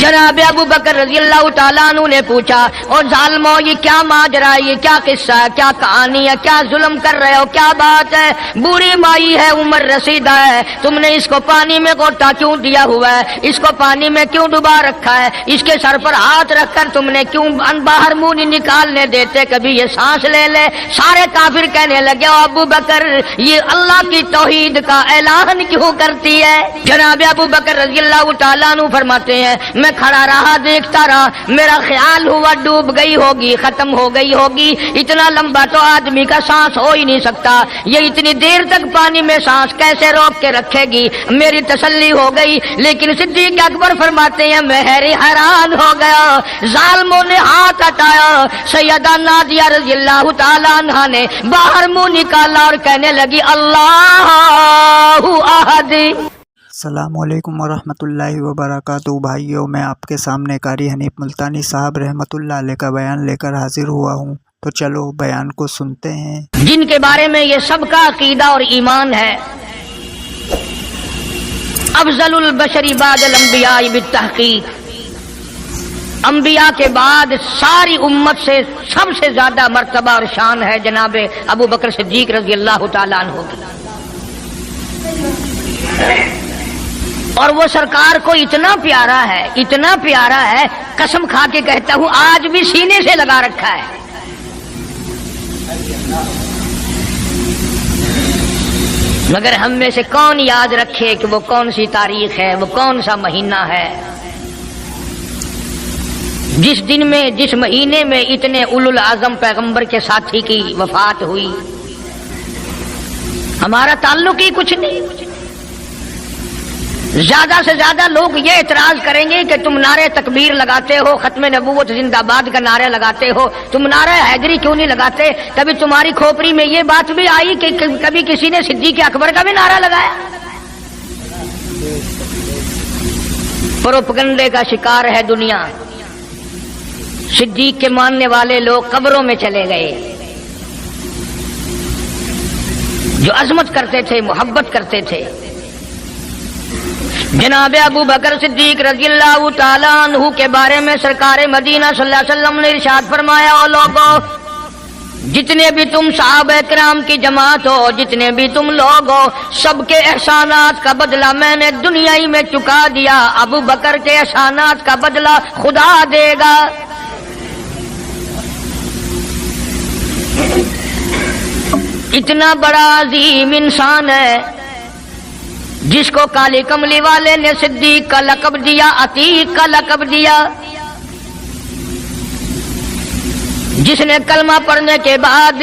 جناب ابو بکر رضی اللہ تعالیٰ عنہ نے پوچھا، اور ظالمو یہ کیا ماجرا ہے، یہ کیا قصہ ہے، کیا کہانی ہے، کیا ظلم کر رہے ہو، کیا بات ہے؟ بوڑھی مائی ہے، عمر رسیدہ ہے، تم نے اس کو پانی میں غوطہ کیوں دیا ہوا ہے، اس کو پانی میں کیوں ڈبا رکھا ہے، اس کے سر پر ہاتھ رکھ کر تم نے کیوں باہر منہ نہیں نکالنے دیتے، کبھی یہ سانس لے لے۔ سارے کافر کہنے لگے، او ابو بکر یہ اللہ کی توحید کا اعلان کیوں کرتی ہے؟ جناب ابو بکر رضی اللہ تعالیٰ عنہ فرماتے ہیں، میں کھڑا رہا، دیکھتا رہا، میرا خیال ہوا ڈوب گئی ہوگی، ختم ہو گئی ہوگی، اتنا لمبا تو آدمی کا سانس ہو ہی نہیں سکتا، یہ اتنی دیر تک پانی میں سانس کیسے روک کے رکھے گی؟ میری تسلی ہو گئی، لیکن صدیق اکبر فرماتے ہیں میں حیران ہو گیا۔ ظالموں نے ہاتھ ہٹایا، سیدہ نادیہ رضی اللہ تعالیٰ عنہا نے باہر منہ نکالا اور کہنے لگی اللہ احد۔ السلام علیکم ورحمۃ اللہ وبرکاتہ۔ بھائیوں، میں آپ کے سامنے قاری حنیف ملتانی صاحب رحمۃ اللہ علیہ کا بیان لے کر حاضر ہوا ہوں، تو چلو بیان کو سنتے ہیں۔ جن کے بارے میں یہ سب کا عقیدہ اور ایمان ہے، افضل البشر بعد الانبیاء بالتحقیق، انبیاء کے بعد ساری امت سے سب سے زیادہ مرتبہ اور شان ہے جناب ابو بکر صدیق رضی اللہ تعالیٰ عنہ کی، اور وہ سرکار کو اتنا پیارا ہے، اتنا پیارا ہے، قسم کھا کے کہتا ہوں آج بھی سینے سے لگا رکھا ہے۔ مگر ہم میں سے کون یاد رکھے کہ وہ کون سی تاریخ ہے، وہ کون سا مہینہ ہے جس دن میں، جس مہینے میں اتنے اولو العظم پیغمبر کے ساتھی کی وفات ہوئی؟ ہمارا تعلق ہی کچھ نہیں۔ زیادہ سے زیادہ لوگ یہ اعتراض کریں گے کہ تم نعرے تکبیر لگاتے ہو، ختم نبوت زندہ باد کا نعرے لگاتے ہو، تم نعرہ حیدری کیوں نہیں لگاتے؟ کبھی تمہاری کھوپڑی میں یہ بات بھی آئی کہ کبھی کسی نے صدیق اکبر کا بھی نعرہ لگایا؟ پروپگنڈے کا شکار ہے دنیا۔ صدیق کے ماننے والے لوگ قبروں میں چلے گئے، جو عظمت کرتے تھے، محبت کرتے تھے۔ جناب ابو بکر صدیق رضی اللہ تعالیٰ عنہ کے بارے میں سرکار مدینہ صلی اللہ علیہ وسلم نے ارشاد فرمایا، او لوگو، جتنے بھی تم صحابہ کرام کی جماعت ہو، جتنے بھی تم لوگ ہو، سب کے احسانات کا بدلہ میں نے دنیا ہی میں چکا دیا، ابو بکر کے احسانات کا بدلہ خدا دے گا۔ اتنا بڑا عظیم انسان ہے جس کو کالی کملی والے نے صدیق کا لقب دیا، عتیق کا لقب دیا، جس نے کلمہ پڑھنے کے بعد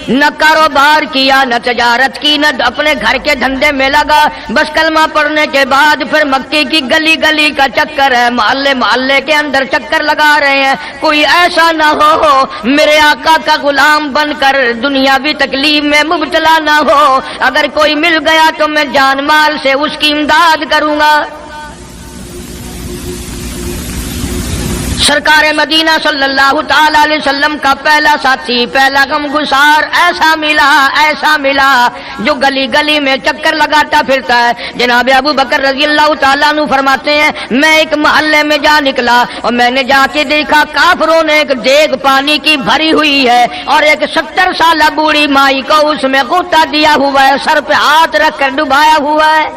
نہ کاروبار کیا، نہ تجارت کی، نہ اپنے گھر کے دھندے میں لگا، بس کلمہ پڑھنے کے بعد پھر مکے کی گلی گلی کا چکر ہے، محلے محلے کے اندر چکر لگا رہے ہیں۔ کوئی ایسا نہ ہو میرے آقا کا غلام بن کر دنیاوی تکلیف میں مبتلا نہ ہو، اگر کوئی مل گیا تو میں جان مال سے اس کی امداد کروں گا۔ سرکار مدینہ صلی اللہ تعالی علیہ وسلم کا پہلا ساتھی، پہلا غمگسار ایسا ملا جو گلی گلی میں چکر لگاتا پھرتا ہے۔ جناب ابو بکر رضی اللہ تعالیٰ عنہ فرماتے ہیں، میں ایک محلے میں جا نکلا اور میں نے جا کے دیکھا کافروں نے ایک دیگ پانی کی بھری ہوئی ہے اور ایک 70 سالہ بوڑھی مائی کو اس میں غوطہ دیا ہوا ہے، سر پہ ہاتھ رکھ کر ڈبایا ہوا ہے۔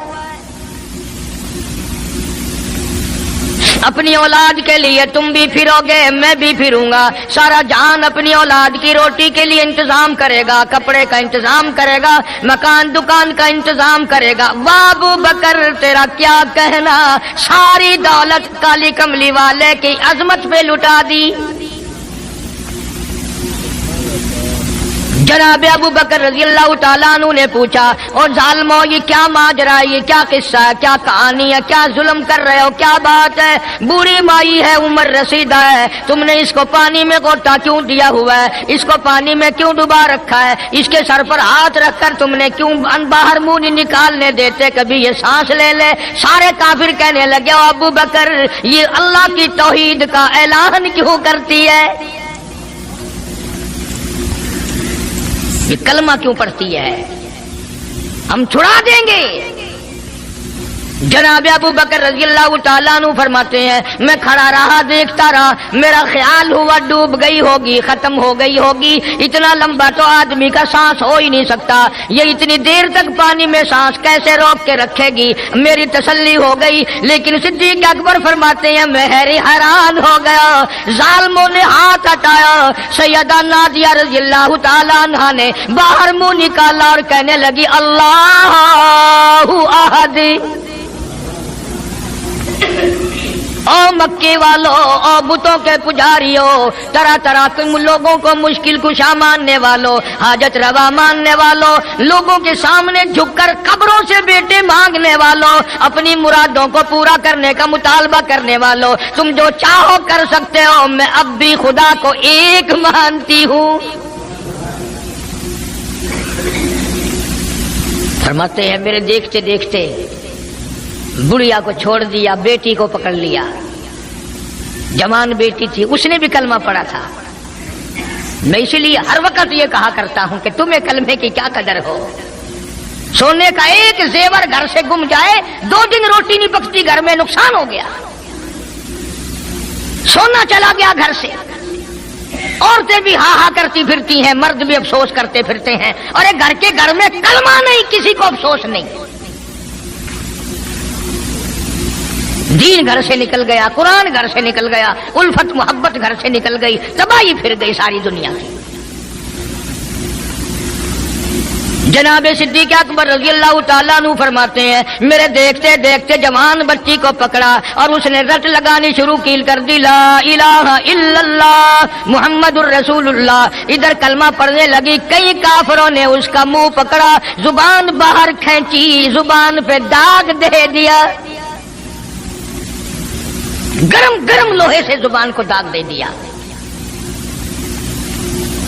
اپنی اولاد کے لیے تم بھی پھرو گے، میں بھی پھروں گا۔ سارا جہان اپنی اولاد کی روٹی کے لیے انتظام کرے گا، کپڑے کا انتظام کرے گا، مکان دکان کا انتظام کرے گا۔ ابو بکر تیرا کیا کہنا، ساری دولت کالی کملی والے کی عظمت پہ لٹا دی۔ جناب ابو بکر رضی اللہ تعالیٰ عنہ نے پوچھا، اور ظالمو یہ کیا ماجرا ہے، یہ کیا قصہ ہے، کیا کہانی ہے، کیا ظلم کر رہے ہو، کیا بات ہے؟ بوڑھی مائی ہے، عمر رسیدہ ہے، تم نے اس کو پانی میں غوطہ کیوں دیا ہوا ہے، اس کو پانی میں کیوں ڈبا رکھا ہے، اس کے سر پر ہاتھ رکھ کر تم نے کیوں باہر منہ نہیں نکالنے دیتے، کبھی یہ سانس لے لے؟ سارے کافر کہنے لگے، او ابو بکر یہ اللہ کی توحید کا اعلان کیوں کرتی ہے، یہ کلمہ کیوں پڑھتی ہے، ہم چھڑا دیں گے۔ جناب ابو بکر رضی اللہ تعالیٰ عنہ فرماتے ہیں میں کھڑا رہا دیکھتا رہا، میرا خیال ہوا ڈوب گئی ہوگی، ختم ہو گئی ہوگی، اتنا لمبا تو آدمی کا سانس ہو ہی نہیں سکتا، یہ اتنی دیر تک پانی میں سانس کیسے روک کے رکھے گی؟ میری تسلی ہو گئی، لیکن صدیق اکبر فرماتے ہیں میں حیران ہو گیا، ظالموں نے ہاتھ ہٹایا، سیدہ نادیہ رضی اللہ تعالیٰ عنہ نے باہر منہ نکالا اور کہنے لگی اللہ احد۔ او مکے والوں، او بتوں کے پجاریوں، طرح طرح تم لوگوں کو مشکل کشا ماننے والوں، حاجت روا ماننے والوں، لوگوں کے سامنے جھک کر قبروں سے بیٹے مانگنے والوں، اپنی مرادوں کو پورا کرنے کا مطالبہ کرنے والوں، تم جو چاہو کر سکتے ہو، میں اب بھی خدا کو ایک مانتی ہوں۔ فرماتے ہیں میرے دیکھتے دیکھتے بڑھیا کو چھوڑ دیا، بیٹی کو پکڑ لیا، جوان بیٹی تھی، اس نے بھی کلمہ پڑھا تھا۔ میں اسی لیے ہر وقت یہ کہا کرتا ہوں کہ تمہیں کلمے کی کیا قدر ہو، سونے کا ایک زیور گھر سے گم جائے، 2 دن روٹی نہیں پکتی، گھر میں نقصان ہو گیا، سونا چلا گیا گھر سے، عورتیں بھی ہاں ہاں کرتی پھرتی ہیں، مرد بھی افسوس کرتے پھرتے ہیں، اور ایک گھر کے گھر میں کلمہ نہیں، کسی کو افسوس نہیں، دین گھر سے نکل گیا، قرآن گھر سے نکل گیا، الفت محبت گھر سے نکل گئی، تباہی پھر گئی ساری دنیا کی۔ جناب صدیق اکبر رضی اللہ تعالیٰ عنہ فرماتے ہیں میرے دیکھتے دیکھتے جوان بچی کو پکڑا اور اس نے رٹ لگانی شروع کی کر دی، لا الہ الا اللہ محمد الرسول اللہ، ادھر کلمہ پڑھنے لگی، کئی کافروں نے اس کا منہ پکڑا، زبان باہر کھینچی، زبان پہ داغ دے دیا، گرم گرم لوہے سے زبان کو داغ دے دیا۔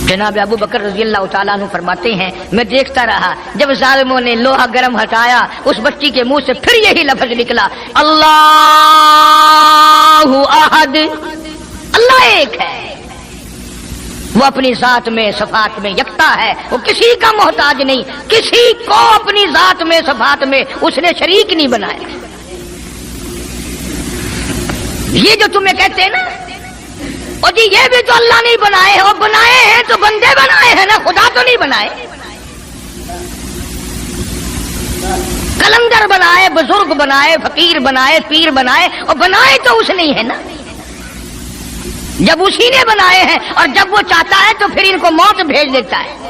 جناب ابو بکر رضی اللہ تعالیٰ عنہ فرماتے ہیں میں دیکھتا رہا، جب ظالموں نے لوہا گرم ہٹایا، اس بچی کے منہ سے پھر یہی لفظ نکلا، اللہ احد، اللہ ایک ہے، وہ اپنی ذات میں صفات میں یکتا ہے، وہ کسی کا محتاج نہیں، کسی کو اپنی ذات میں صفات میں اس نے شریک نہیں بنایا۔ یہ جو تمہیں کہتے ہیں نا اور جی یہ بھی تو اللہ نہیں بنائے، اور بنائے ہیں تو بندے بنائے ہیں نا، خدا تو نہیں بنائے، کلندر بنائے، بزرگ بنائے، فقیر بنائے، پیر بنائے، اور بنائے تو اس نہیں ہے نا، جب اسی نے بنائے ہیں، اور جب وہ چاہتا ہے تو پھر ان کو موت بھیج دیتا ہے۔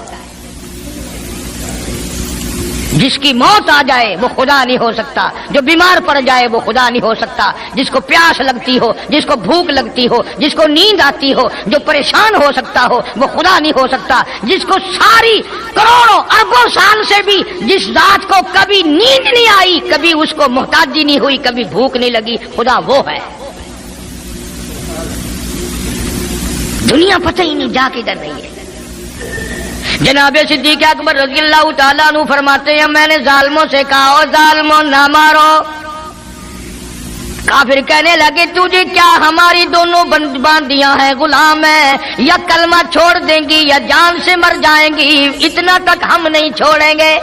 جس کی موت آ جائے وہ خدا نہیں ہو سکتا، جو بیمار پڑ جائے وہ خدا نہیں ہو سکتا، جس کو پیاس لگتی ہو، جس کو بھوک لگتی ہو، جس کو نیند آتی ہو، جو پریشان ہو سکتا ہو وہ خدا نہیں ہو سکتا، جس کو ساری کروڑوں اربوں سال سے بھی جس ذات کو کبھی نیند نہیں آئی، کبھی اس کو محتاجی نہیں ہوئی، کبھی بھوک نہیں لگی، خدا وہ ہے۔ دنیا پتہ ہی نہیں جا کدھر رہی ہے۔ جناب صدیق اکبر رضی اللہ تعالیٰ عنہ فرماتے ہیں میں نے ظالموں سے کہا او ظالموں نہ مارو، کافر کہنے لگے تجھے کیا، ہماری دونوں باندیاں ہیں، غلام ہیں، یا کلمہ چھوڑ دیں گی یا جان سے مر جائیں گی، اتنا تک ہم نہیں چھوڑیں گے۔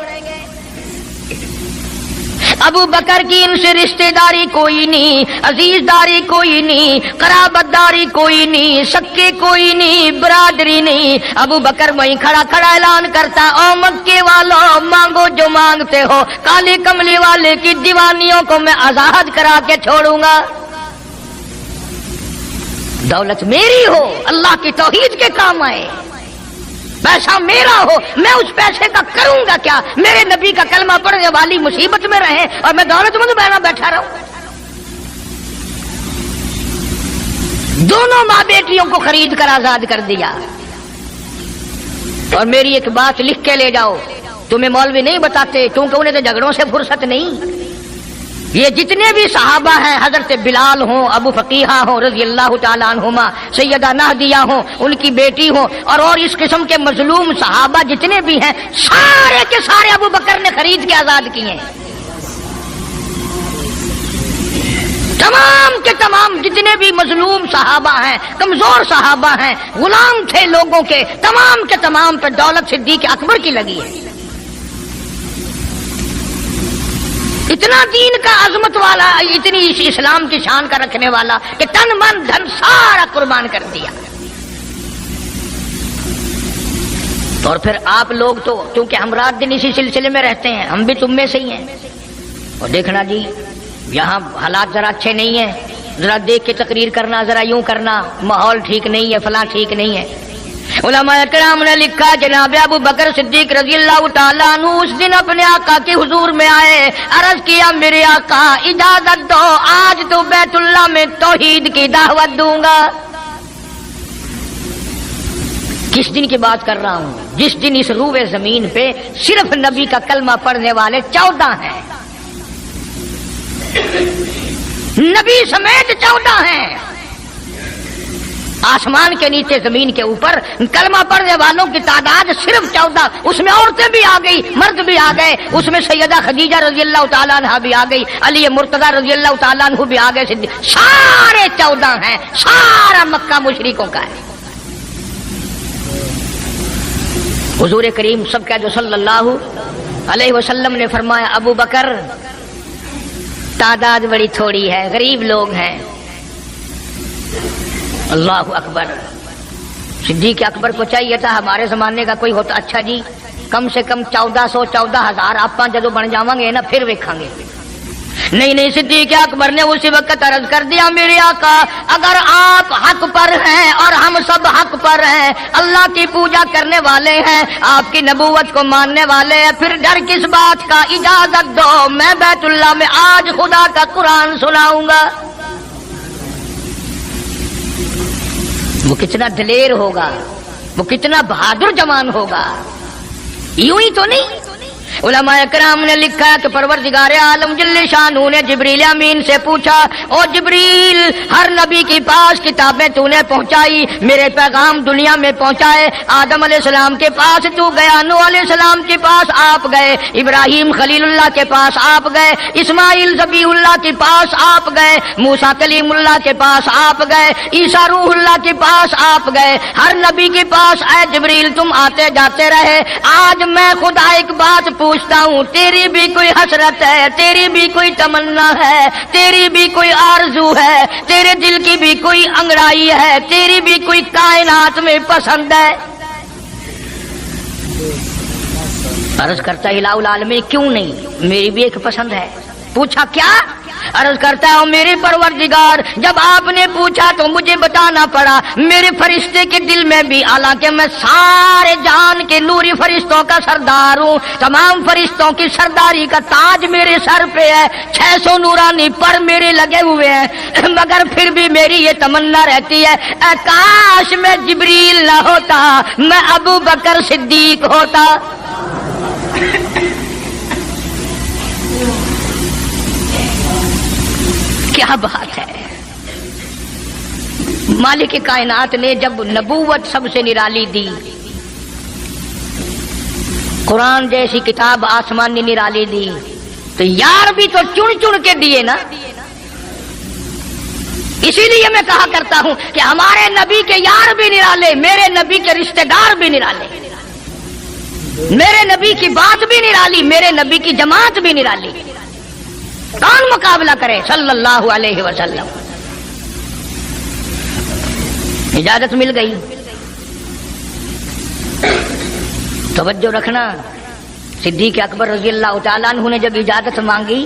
ابو بکر کی ان سے رشتہ داری کوئی نہیں، عزیز داری کوئی نہیں، قرابت داری کوئی نہیں، سکے کوئی نہیں، برادری نہیں۔ ابو بکر وہیں کھڑا کھڑا اعلان کرتا او مکے والوں مانگو جو مانگتے ہو، کالی کملی والے کی دیوانیوں کو میں آزاد کرا کے چھوڑوں گا۔ دولت میری ہو، اللہ کی توحید کے کام آئے، پیسہ میرا ہو، میں اس پیسے کا کروں گا کیا؟ میرے نبی کا کلمہ پڑھنے والی مصیبت میں رہے اور میں دولت مند بہنا بیٹھا رہوں۔ دونوں ماں بیٹیوں کو خرید کر آزاد کر دیا۔ اور میری ایک بات لکھ کے لے جاؤ، تمہیں مولوی نہیں بتاتے کیونکہ انہیں تو جھگڑوں سے فرصت نہیں۔ یہ جتنے بھی صحابہ ہیں، حضرت بلال ہوں، ابو فقیہہ ہوں رضی اللہ تعالیٰ عنہما، سیدہ نہدیہ ہوں، ان کی بیٹی ہوں، اور اس قسم کے مظلوم صحابہ جتنے بھی ہیں، سارے کے سارے ابو بکر نے خرید کے آزاد کیے ہیں۔ تمام کے تمام جتنے بھی مظلوم صحابہ ہیں، کمزور صحابہ ہیں، غلام تھے لوگوں کے، تمام کے تمام پہ دولت صدیق اکبر کی لگی ہے۔ اتنا دین کا عظمت والا، اتنی اسلام کی شان کا رکھنے والا کہ تن من دھن سارا قربان کر دیا. اور پھر آپ لوگ تو کیونکہ ہم رات دن اسی سلسلے میں رہتے ہیں، ہم بھی تم میں سے ہی ہیں. اور دیکھنا جی یہاں حالات ذرا اچھے نہیں ہیں، ذرا دیکھ کے تقریر کرنا، ذرا یوں کرنا، ماحول ٹھیک نہیں ہے، فلاں ٹھیک نہیں ہے. علماء کرام نے لکھا جناب ابو بکر صدیق رضی اللہ تعالیٰ عنہ اس دن اپنے آقا کے حضور میں آئے، عرض کیا میرے آقا اجازت دو، آج تو بیت اللہ میں توحید کی دعوت دوں گا. کس دن کی بات کر رہا ہوں؟ جس دن اس روئے زمین پہ صرف نبی کا کلمہ پڑھنے والے 14 ہیں، نبی سمیت 14 ہیں. آسمان کے نیچے زمین کے اوپر کلمہ پڑھنے والوں کی تعداد صرف 14، اس میں عورتیں بھی آ گئی، مرد بھی آ گئے، اس میں سیدہ خدیجہ رضی اللہ تعالیٰ عنہ بھی آ گئی، علی مرتضیٰ رضی اللہ تعالیٰ عنہ بھی آ گئے، سارے 14 ہیں. سارا مکہ مشرکوں کا ہے. حضور کریم سب کہہ دو صلی اللہ علیہ وسلم نے فرمایا ابو بکر تعداد بڑی تھوڑی ہے، غریب لوگ ہیں. اللہ اکبر. صدیق اکبر کو چاہیے تھا ہمارے زمانے کا کوئی ہوتا اچھا جی کم سے کم 1400 14,000 آپ جدو بن جاواں گے نا پھر ویکھاں گے. نہیں صدیق اکبر نے اسی وقت عرض کر دیا میرے آقا اگر آپ حق پر ہیں اور ہم سب حق پر ہیں، اللہ کی پوجا کرنے والے ہیں، آپ کی نبوت کو ماننے والے ہیں، پھر ڈر کس بات کا؟ اجازت دو میں بیت اللہ میں آج خدا کا قرآن سناؤں گا. وہ کتنا دلیر ہوگا، وہ کتنا بہادر جوان ہوگا. یوں ہی تو نہیں. علماء کرام نے لکھا کہ پروردگار عالم جل شانہ نے جبریل امین سے پوچھا او جبریل ہر نبی کے پاس کتابیں تو نے پہنچائی، میرے پیغام دنیا میں پہنچائے. آدم علیہ السلام کے پاس تو گیا، نوح علیہ السلام کے پاس آپ گئے، ابراہیم خلیل اللہ کے پاس آپ گئے، اسماعیل ذبیح اللہ کے پاس آپ گئے، موسیٰ کلیم اللہ کے پاس آپ گئے، عیسیٰ روح اللہ کے پاس آپ گئے. ہر نبی کے پاس اے جبریل تم آتے جاتے رہے. آج میں خدا ایک بات پوچھتا ہوں، تیری بھی کوئی حسرت ہے، تیری بھی کوئی تمنا ہے، تیری بھی کوئی آرزو ہے، تیرے دل کی بھی کوئی انگڑائی ہے، تیری بھی کوئی کائنات میں پسند ہے؟ عرض کرتا الہ العالمین کیوں نہیں، میری بھی ایک پسند ہے. پوچھا کیا؟ عرض کرتا ہوں میرے پروردگار جب آپ نے پوچھا تو مجھے بتانا پڑا میرے فرشتے کے دل میں بھی، حالانکہ میں سارے جان کے نوری فرشتوں کا سردار ہوں، تمام فرشتوں کی سرداری کا تاج میرے سر پہ ہے، 600 نورانی پر میرے لگے ہوئے ہیں، مگر پھر بھی میری یہ تمنا رہتی ہے اے کاش میں جبریل نہ ہوتا، میں ابو بکر صدیق ہوتا. کیا بات ہے. مالک کائنات نے جب نبوت سب سے نرالی دی، قرآن جیسی کتاب آسمان نے نرالی دی، تو یار بھی تو چن چن کے دیے نا. اسی لیے میں کہا کرتا ہوں کہ ہمارے نبی کے یار بھی نرالے، میرے نبی کے رشتہ دار بھی نرالے، میرے نبی کی بات بھی نرالی، میرے نبی کی جماعت بھی نرالی. کون مقابلہ کرے صلی اللہ علیہ وسلم. اجازت مل گئی. توجہ رکھنا، صدیق اکبر رضی اللہ تعالیٰ عنہ نے جب اجازت مانگی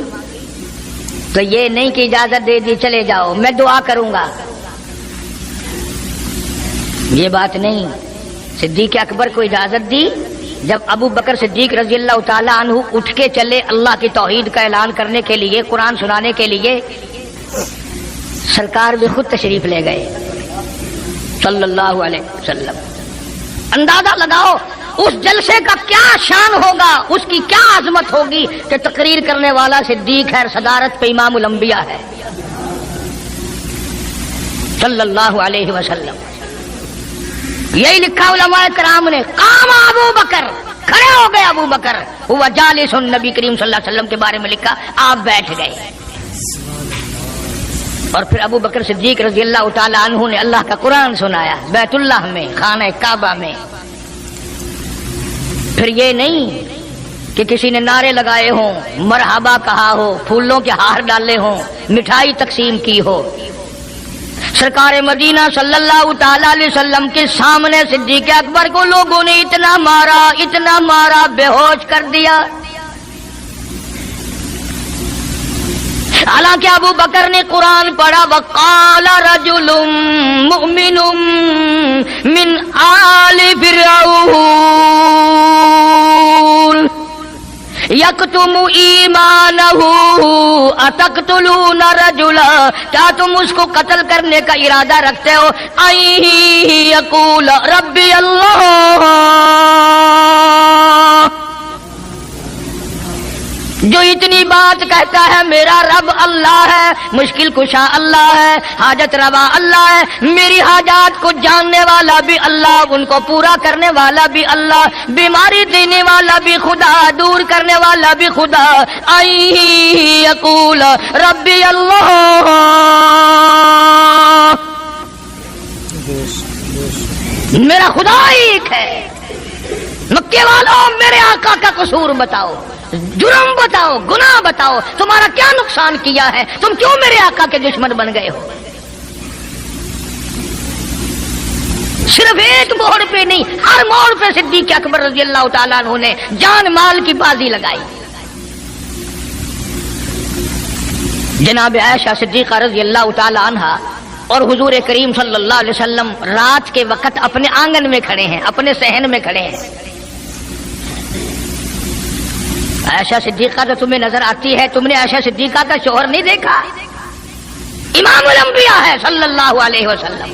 تو یہ نہیں کہ اجازت دے دی چلے جاؤ میں دعا کروں گا، یہ بات نہیں. صدیق اکبر کو اجازت دی. جب ابو بکر صدیق رضی اللہ تعالیٰ عنہ اٹھ کے چلے اللہ کی توحید کا اعلان کرنے کے لیے، قرآن سنانے کے لیے، سرکار بھی خود تشریف لے گئے صلی اللہ علیہ وسلم. اندازہ لگاؤ اس جلسے کا کیا شان ہوگا، اس کی کیا عظمت ہوگی کہ تقریر کرنے والا صدیق ہے، صدارت پہ امام الانبیاء ہے صلی اللہ علیہ وسلم. یہی لکھا علماء کرام نے، قام ابو بکر، کھڑے ہو گئے ابو بکر، ہوا جالس، نبی کریم صلی اللہ علیہ وسلم کے بارے میں لکھا آپ بیٹھ گئے. اور پھر ابو بکر صدیق رضی اللہ تعالی عنہ نے اللہ کا قرآن سنایا بیت اللہ میں، خانہ کعبہ میں. پھر یہ نہیں کہ کسی نے نعرے لگائے ہوں، مرحبا کہا ہو، پھولوں کے ہار ڈالے ہوں، مٹھائی تقسیم کی ہو، سرکار مدینہ صلی اللہ تعالی علیہ وسلم کے سامنے صدیق اکبر کو لوگوں نے اتنا مارا بے ہوش کر دیا۔ حالانکہ ابو بکر نے قرآن پڑھا، وقال رجل مؤمن من آل فرعون یکتم ایمانہ اتقتلون رجلا، کیا تم اس کو قتل کرنے کا ارادہ رکھتے ہو؟ یقول ربی اللہ، جو اتنی بات کہتا ہے میرا رب اللہ ہے، مشکل کشا اللہ ہے، حاجت روا اللہ ہے، میری حاجات کو جاننے والا بھی اللہ، ان کو پورا کرنے والا بھی اللہ، بیماری دینے والا بھی خدا، دور کرنے والا بھی خدا۔ یقول ربی اللہ، میرا خدا ایک ہے۔ مکے والوں میرے آقا کا قصور بتاؤ، جرم بتاؤ، گناہ بتاؤ، تمہارا کیا نقصان کیا ہے؟ تم کیوں میرے آقا کے دشمن بن گئے ہو؟ صرف ایک موڑ پہ نہیں، ہر موڑ پہ صدیق اکبر رضی اللہ تعالیٰ عنہ نے جان مال کی بازی لگائی۔ جناب عائشہ صدیقہ رضی اللہ تعالیٰ عنہا اور حضور کریم صلی اللہ علیہ وسلم رات کے وقت اپنے آنگن میں کھڑے ہیں، اپنے صحن میں کھڑے ہیں۔ عائشہ صدیقہ تو تمہیں نظر آتی ہے، تم نے عائشہ صدیقہ کا شوہر نہیں دیکھا؟ امام الانبیاء ہے صلی اللہ علیہ وسلم۔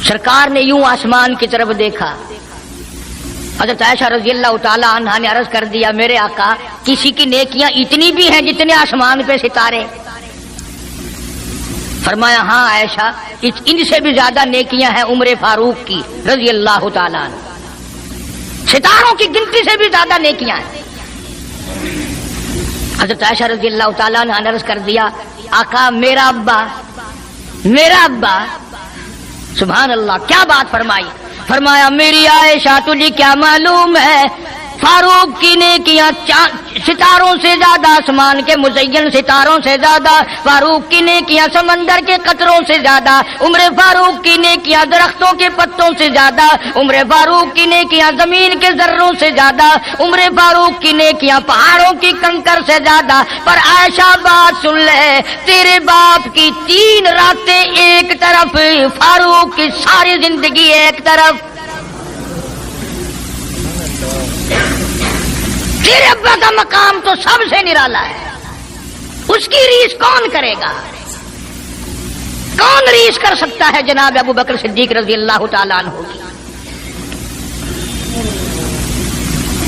سرکار نے یوں آسمان کی طرف دیکھا، حضرت عائشہ رضی اللہ تعالی عنہا نے عرض کر دیا، میرے آقا کسی کی نیکیاں اتنی بھی ہیں جتنے آسمان پہ ستارے؟ فرمایا ہاں عائشہ، ان سے بھی زیادہ نیکیاں ہیں عمر فاروق کی رضی اللہ تعالیٰ عنہ، ستاروں کی گنتی سے بھی زیادہ نیکیاں ہیں۔ حضرت عائشہ رضی اللہ تعالیٰ عنہ نے عرض کر دیا، آقا میرا ابا، سبحان اللہ، کیا بات فرمائی؟ فرمایا میری عائشہ تجھے کیا معلوم ہے، فاروق کی نیکیاں ستاروں سے زیادہ، آسمان کے مزین ستاروں سے زیادہ، فاروق کی نیکیاں سمندر کے قطروں سے زیادہ، عمر فاروق کی نیکیاں درختوں کے پتوں سے زیادہ، عمر فاروق کی نیکیاں زمین کے ذروں سے زیادہ، عمر فاروق کی نیکیاں پہاڑوں کی کنکر سے زیادہ۔ پر عائشہ بات سن لے، تیرے باپ کی 3 راتیں ایک طرف، فاروق کی ساری زندگی ایک طرف۔ تیرے ابا کا مقام تو سب سے نرالا ہے، اس کی ریس کون کرے گا؟ کون ریس کر سکتا ہے جناب ابو بکر صدیق رضی اللہ تعالیٰ عنہ کی؟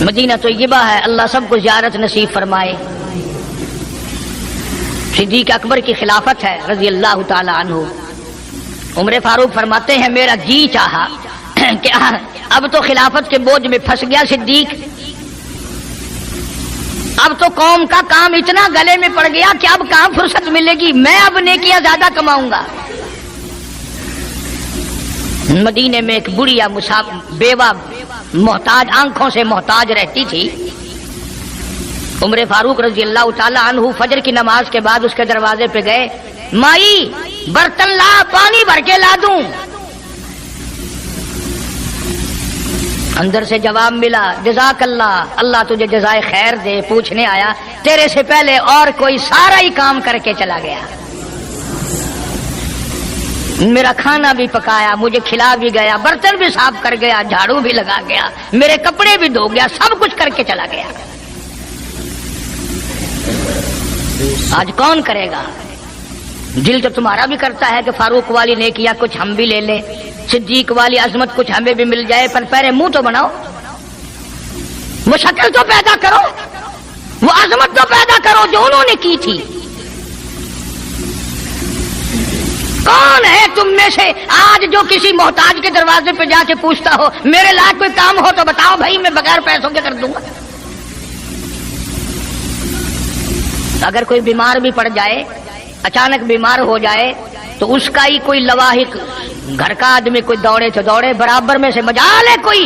مدینہ طیبہ ہے، اللہ سب کو زیارت نصیب فرمائے۔ صدیق اکبر کی خلافت ہے رضی اللہ تعالیٰ عنہ۔ عمر فاروق فرماتے ہیں میرا جی چاہا کہ اب تو خلافت کے بوجھ میں پھنس گیا صدیق، اب تو قوم کا کام اتنا گلے میں پڑ گیا کہ اب کہاں فرصت ملے گی، میں اب نیکیاں زیادہ کماؤں گا۔ مدینے میں ایک بڑھیا بیوہ محتاج، آنکھوں سے محتاج رہتی تھی۔ عمر فاروق رضی اللہ تعالیٰ عنہ فجر کی نماز کے بعد اس کے دروازے پہ گئے، مائی برتن لا، پانی بھر کے لا دوں؟ اندر سے جواب ملا، جزاک اللہ، اللہ تجھے جزائے خیر دے، پوچھنے آیا تیرے سے پہلے اور کوئی سارا ہی کام کر کے چلا گیا، میرا کھانا بھی پکایا، مجھے کھلا بھی گیا، برتن بھی صاف کر گیا، جھاڑو بھی لگا گیا، میرے کپڑے بھی دھو گیا، سب کچھ کر کے چلا گیا۔ آج کون کرے گا؟ دل تو تمہارا بھی کرتا ہے کہ فاروق والی نیکیاں کچھ ہم بھی لے لیں، صدیق والی عظمت کچھ ہمیں بھی مل جائے، پر پہلے منہ تو بناؤ، وہ شکل تو پیدا کرو، وہ عظمت تو پیدا کرو جو انہوں نے کی تھی۔ کون ہے تم میں سے آج جو کسی محتاج کے دروازے پہ جا کے پوچھتا ہو میرے لائق کوئی کام ہو تو بتاؤ بھائی، میں بغیر پیسوں کے کر دوں گا؟ اگر کوئی بیمار بھی پڑ جائے، اچانک بیمار ہو جائے، تو اس کا ہی کوئی لواحق، گھر کا آدمی کوئی دوڑے تو دوڑے، برابر میں سے مجال ہے کوئی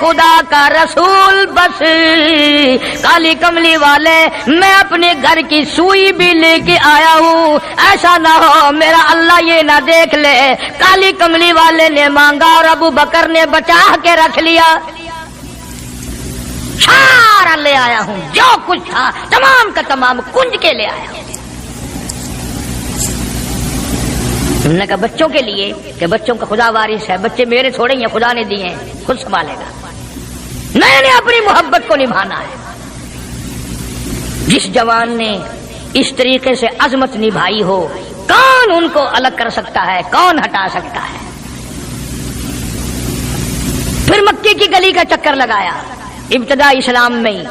خدا کا رسول بس کالی کملی والے میں اپنے گھر کی سوئی بھی لے کے آیا ہوں، ایسا نہ ہو میرا اللہ یہ نہ دیکھ لے کالی کملی والے نے مانگا اور ابو بکر نے بچا کے رکھ لیا۔ سارا لے آیا ہوں، جو کچھ تھا تمام کا تمام کنج کے لے آیا ہوں۔ انہوں نے کہا بچوں کے لیے کہ بچوں کا خدا وارث ہے، بچے میرے تھوڑے ہیں، خدا نے دیے ہیں، خود سنبھالے گا، میں نے اپنی محبت کو نبھانا ہے۔ جس جوان نے اس طریقے سے عظمت نبھائی ہو کون ان کو الگ کر سکتا ہے، کون ہٹا سکتا ہے؟ پھر مکے کی گلی کا چکر لگایا، ابتدا اسلام میں ہی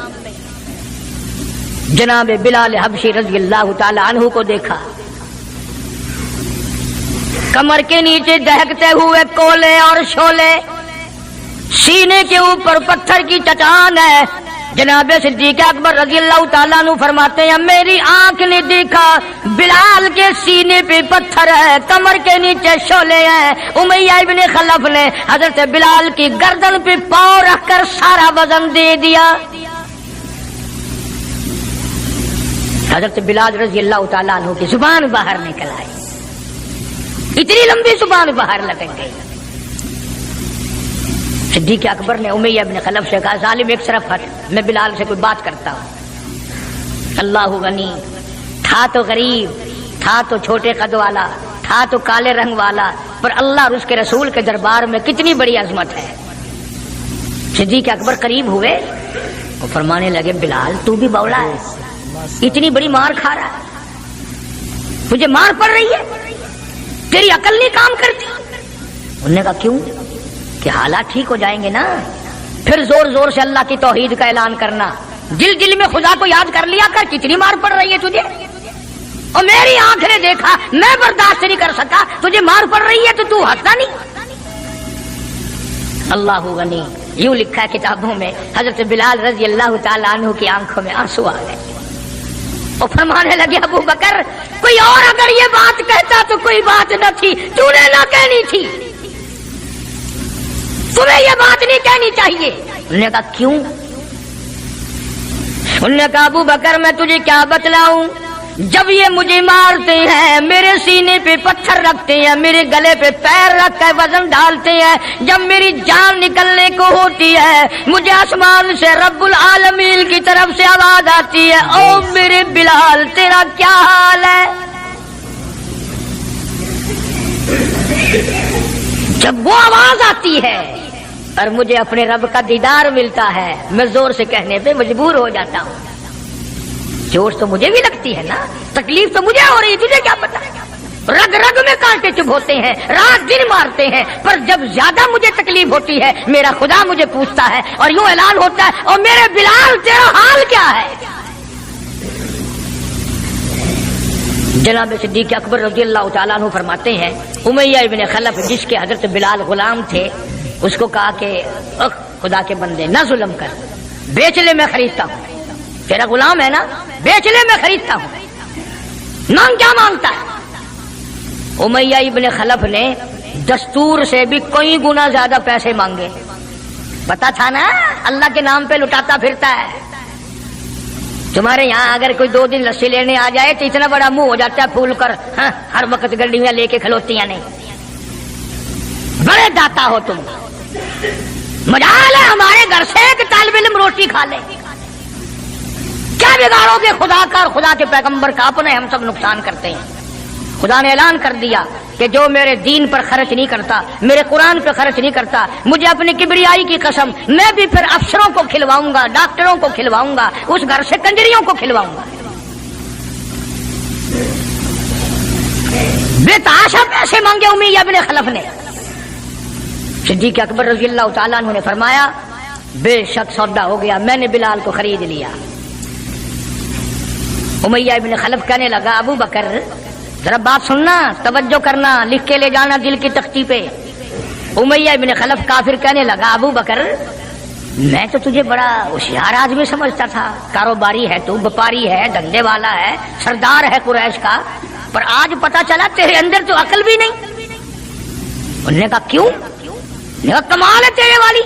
جناب بلال حبشی رضی اللہ تعالی عنہ کو دیکھا، کمر کے نیچے دہکتے ہوئے کولے اور شولے، سینے کے اوپر پتھر کی چٹان ہے۔ جناب صدیق اکبر رضی اللہ تعالیٰ عنہ فرماتے ہیں میری آنکھ نے دیکھا بلال کے سینے پہ پتھر ہے، کمر کے نیچے شولے ہیں۔ امیہ ابن خلف نے حضرت بلال کی گردن پہ پاؤں رکھ کر سارا وزن دے دیا۔ حضرت بلال رضی اللہ تعالیٰ عنہ کی زبان باہر نکل آئی، اتنی لمبی زبان باہر لٹک گئی۔ صدیق اکبر نے امیہ ابن خلف سے کہا ظالم ایک طرف ہٹ، میں بلال سے کوئی بات کرتا ہوں۔ اللہ غنی، تھا تو غریب، تھا تو چھوٹے قد والا، تھا تو کالے رنگ والا، پر اللہ اور اس کے رسول کے دربار میں کتنی بڑی عظمت ہے۔ صدیق اکبر قریب ہوئے، وہ فرمانے لگے بلال تو بھی بولا ہے، اتنی بڑی مار کھا رہا ہے، تجھے مار پڑ رہی ہے، تیری عقل نہیں کام کرتی؟ انہوں نے کہا کیوں؟ کہ حالات ٹھیک ہو جائیں گے نا، پھر زور زور سے اللہ کی توحید کا اعلان کرنا، دل دل میں خدا کو یاد کر لیا کر، کتنی مار پڑ رہی ہے تجھے، اور میری آنکھ نے دیکھا میں برداشت نہیں کر سکا، تجھے مار پڑ رہی ہے تو ہٹتا نہیں۔ اللہ غنی، یوں لکھا ہے کتابوں میں حضرت بلال رضی اللہ تعالیٰ عنہ کی آنکھوں میں آنسو آ گئے، وہ فرمانے لگے ابو بکر کوئی اور اگر یہ بات کہتا تو کوئی بات نہ تھی، تو نے نہ کہنی تھی، تمہیں یہ بات نہیں کہنی چاہیے۔ انہوں نے کہا کیوں؟ انہوں نے کہا ابو بکر میں تجھے کیا بتلاؤں، جب یہ مجھے مارتے ہیں میرے سینے پہ پتھر رکھتے ہیں، میرے گلے پہ پیر رکھ کر وزن ڈالتے ہیں، جب میری جان نکلنے کو ہوتی ہے مجھے آسمان سے رب العالمین کی طرف سے آواز آتی ہے او میرے بلال تیرا کیا حال ہے؟ جب وہ آواز آتی ہے اور مجھے اپنے رب کا دیدار ملتا ہے میں زور سے کہنے پہ مجبور ہو جاتا ہوں، چوٹ تو مجھے بھی لگتی ہے نا، تکلیف تو مجھے ہو رہی ہے، تجھے کیا پتا؟ رگ رگ میں کانٹے چبھ ہوتے ہیں، رات دن مارتے ہیں، پر جب زیادہ مجھے تکلیف ہوتی ہے میرا خدا مجھے پوچھتا ہے اور یوں اعلان ہوتا ہے اور میرے بلال تیرا حال کیا ہے؟ جناب صدیق اکبر رضی اللہ تعالیٰ عنہ فرماتے ہیں امیہ ابن خلف جس کے حضرت بلال غلام تھے اس کو کہا کہ خدا کے بندے نہ ظلم کر، بیچ لے میں خریدتا ہوں، تیرا غلام ہے نا، بیچ لے میں خریدتا ہوں، مانگ کیا مانگتا ہے؟ امیہ ابن خلف نے دستور سے بھی کئی گنا زیادہ پیسے مانگے، پتا تھا نا اللہ کے نام پہ لٹاتا پھرتا ہے، تمہارے یہاں اگر کوئی 2 دن لسی لینے آ جائے تو اتنا بڑا منہ ہو جاتا ہے پھول کر، ہر وقت گڈیاں لے کے کھلوتیاں نہیں، بڑے داتا ہو تم، مجال ہے ہمارے گھر سے ایک طالب علم روٹی کھا لے، کیا بگاڑو گے خدا کا اور خدا کے پیغمبر کا؟ اپنے ہم سب نقصان کرتے ہیں۔ خدا نے اعلان کر دیا کہ جو میرے دین پر خرچ نہیں کرتا، میرے قرآن پر خرچ نہیں کرتا، مجھے اپنی کبریائی کی قسم میں بھی پھر افسروں کو کھلواؤں گا، ڈاکٹروں کو کھلواؤں گا، اس گھر سے کنجریوں کو کھلواؤں گا۔ بے تحاشا پیسے مانگے امیہ ابن خلف نے۔ صدیق اکبر رضی اللہ تعالیٰ عنہ نے فرمایا بے شک سودا ہو گیا، میں نے بلال کو خرید لیا۔ امیہ ابن خلف کہنے لگا ابو بکر ذرا بات سننا، توجہ کرنا، لکھ کے لے جانا دل کی تختی پہ۔ امیہ ابن خلف کافر کہنے لگا ابو بکر میں تو تجھے بڑا ہوشیار آدمی سمجھتا تھا، کاروباری ہے تو، وپاری ہے، دھندے والا ہے، سردار ہے قریش کا، پر آج پتا چلا تیرے اندر تو عقل بھی نہیں۔ انہوں نے کہا کیوں؟ کمال ہے تیرے والی،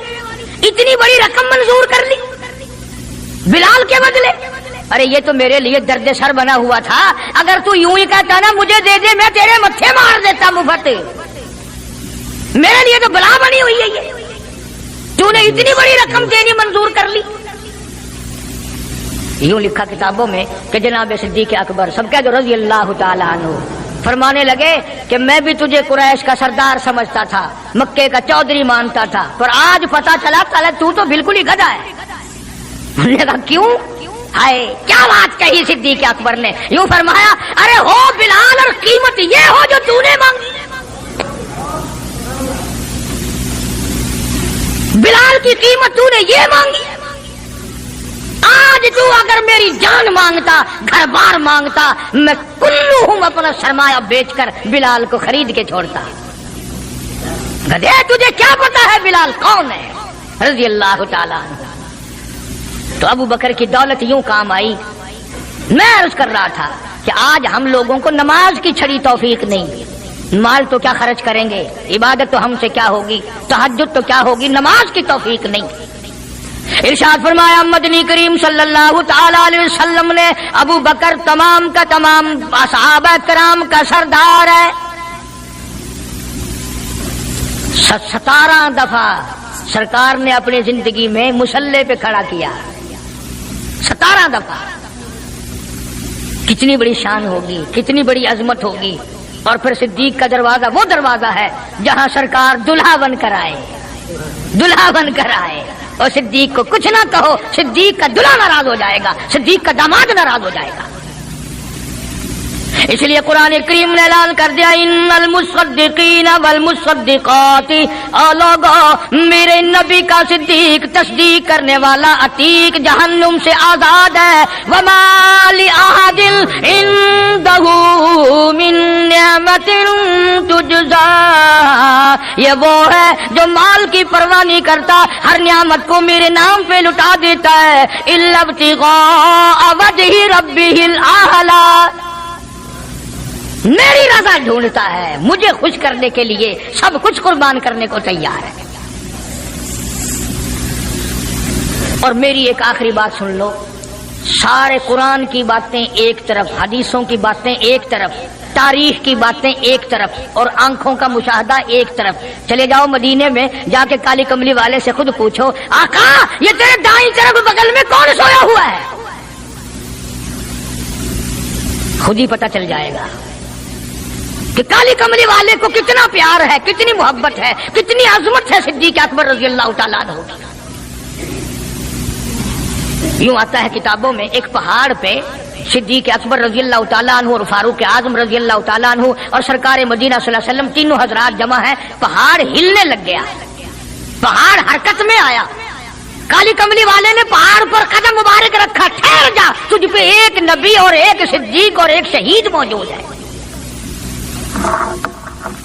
اتنی بڑی رقم منظور کر لی بلال کے بدلے. ارے یہ تو میرے لیے درد سر بنا ہوا تھا. اگر تو یوں ہی کہتا نا مجھے دے دے میں تیرے متھے مار دیتا مفت. میرے لیے تو بلا بنی ہوئی ہے یہ. تو نے اتنی بڑی رقم دینی منظور کر لی. یوں لکھا کتابوں میں کہ جناب صدیق اکبر سب کہہ دو رضی اللہ تعالیٰ عنہ فرمانے لگے کہ میں بھی تجھے قریش کا سردار سمجھتا تھا, مکے کا چودھری مانتا تھا, پر آج پتا چلا تو تو بالکل ہی گدھا ہے. انہوں نے کہا کیوں؟ ہائے کیا بات کہی صدیق اکبر نے. یوں فرمایا ارے ہو بلال اور قیمت یہ ہو جو تو نے مانگی. بلال کی قیمت تو نے یہ مانگی. آج تو اگر میری جان مانگتا گھر بار مانگتا میں کلو ہوں اپنا سرمایہ بیچ کر بلال کو خرید کے چھوڑتا. گدھے تجھے کیا پتا ہے بلال کون ہے رضی اللہ تعالیٰ عنہ. تو ابو بکر کی دولت یوں کام آئی. میں عرض کر رہا تھا کہ آج ہم لوگوں کو نماز کی چھڑی توفیق نہیں. مال تو کیا خرچ کریں گے, عبادت تو ہم سے کیا ہوگی, تہجد تو کیا ہوگی, نماز کی توفیق نہیں. ارشاد فرمایا مدنی کریم صلی اللہ تعالی علیہ وسلم نے ابو بکر تمام کا تمام صحابہ کرام کا سردار ہے. 17 دفعہ سرکار نے اپنی زندگی میں مصلی پہ کھڑا کیا. 17 دفعہ. کتنی بڑی شان ہوگی, کتنی بڑی عظمت ہوگی. اور پھر صدیق کا دروازہ وہ دروازہ ہے جہاں سرکار دلہا بن کر آئے, دلہا بن کر آئے. اور صدیق کو کچھ نہ کہو, صدیق کا دلہا ناراض ہو جائے گا, صدیق کا داماد ناراض ہو جائے گا. اس لیے قرآن کریم نے اعلان کر دیا ان المصدقین والمصدقات, اور لوگو میرے نبی کا صدیق تصدیق کرنے والا عتیق جہنم سے آزاد ہے. وما لأحد عنده من نعمت تجزا, یہ وہ ہے جو مال کی پرواہ نہیں کرتا, ہر نعمت کو میرے نام پہ لٹا دیتا ہے. الا ابتغاء وجہ ربہ الاعلی, میری رضا ڈھونڈتا ہے, مجھے خوش کرنے کے لیے سب کچھ قربان کرنے کو تیار ہے. اور میری ایک آخری بات سن لو. سارے قرآن کی باتیں ایک طرف, حدیثوں کی باتیں ایک طرف, تاریخ کی باتیں ایک طرف, اور آنکھوں کا مشاہدہ ایک طرف. چلے جاؤ مدینے میں, جا کے کالی کملی والے سے خود پوچھو آقا یہ تیرے دائیں طرف بغل میں کون سویا ہوا ہے, خود ہی پتہ چل جائے گا کہ کالی کملی والے کو کتنا پیار ہے, کتنی محبت ہے, کتنی عظمت ہے صدیق اکبر رضی اللہ تعالیٰ عنہ کی. یوں آتا ہے کتابوں میں ایک پہاڑ پہ صدیق اکبر رضی اللہ تعالیٰ عنہ اور فاروق اعظم رضی اللہ تعالیٰ عنہ اور سرکار مدینہ صلی اللہ علیہ وسلم تینوں حضرات جمع ہیں. پہاڑ ہلنے لگ گیا, پہاڑ حرکت میں آیا. کالی کملی والے نے پہاڑ پر قدم مبارک رکھا, ٹھہر جا, تجھ پہ ایک نبی اور ایک صدیق اور ایک شہید موجود ہے.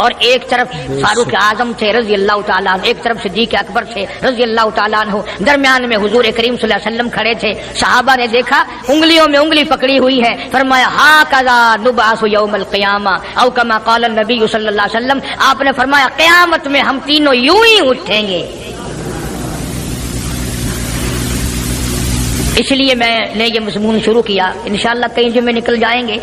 اور ایک طرف فاروق اعظم تھے رضی اللہ تعالیٰ عنہ, ایک طرف صدیق اکبر تھے رضی اللہ تعالیٰ عنہ, درمیان میں حضور کریم صلی اللہ علیہ وسلم کھڑے تھے. صحابہ نے دیکھا انگلیوں میں انگلی پکڑی ہوئی ہے, فرمایا ہاکذا نبعث یوم القیامہ او کما قال النبی صلی اللہ علیہ وسلم, آپ نے فرمایا قیامت میں ہم تینوں یوں ہی اٹھیں گے. اس لیے میں نے یہ مضمون شروع کیا. انشاءاللہ کئی جمعے نکل جائیں گے.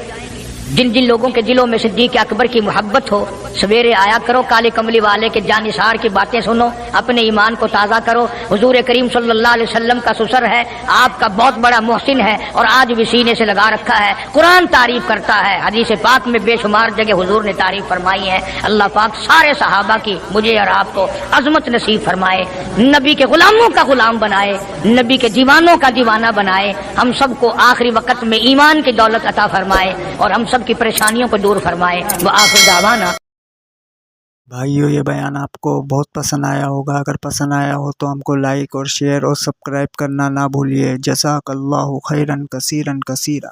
جن جن لوگوں کے دلوں میں صدیق اکبر کی محبت ہو سویرے آیا کرو, کالے کملی والے کے جانثار کی باتیں سنو, اپنے ایمان کو تازہ کرو. حضور کریم صلی اللہ علیہ وسلم کا سسر ہے, آپ کا بہت بڑا محسن ہے, اور آج بھی سینے سے لگا رکھا ہے. قرآن تعریف کرتا ہے, حدیث پاک میں بے شمار جگہ حضور نے تعریف فرمائی ہے. اللہ پاک سارے صحابہ کی مجھے اور آپ کو عظمت نصیب فرمائے, نبی کے غلاموں کا غلام بنائے, نبی کے دیوانوں کا دیوانہ بنائے. ہم سب کو آخری وقت میں ایمان کی دولت عطا فرمائے, اور ہم سب کی پریشانیوں کو دور فرمائے. وآخر دعوانا. بھائیو یہ بیان آپ کو بہت پسند آیا ہوگا. اگر پسند آیا ہو تو ہم کو لائک اور شیئر اور سبسکرائب کرنا نہ بھولیے. جزاک اللہ خیرا کثیرا کثیرا.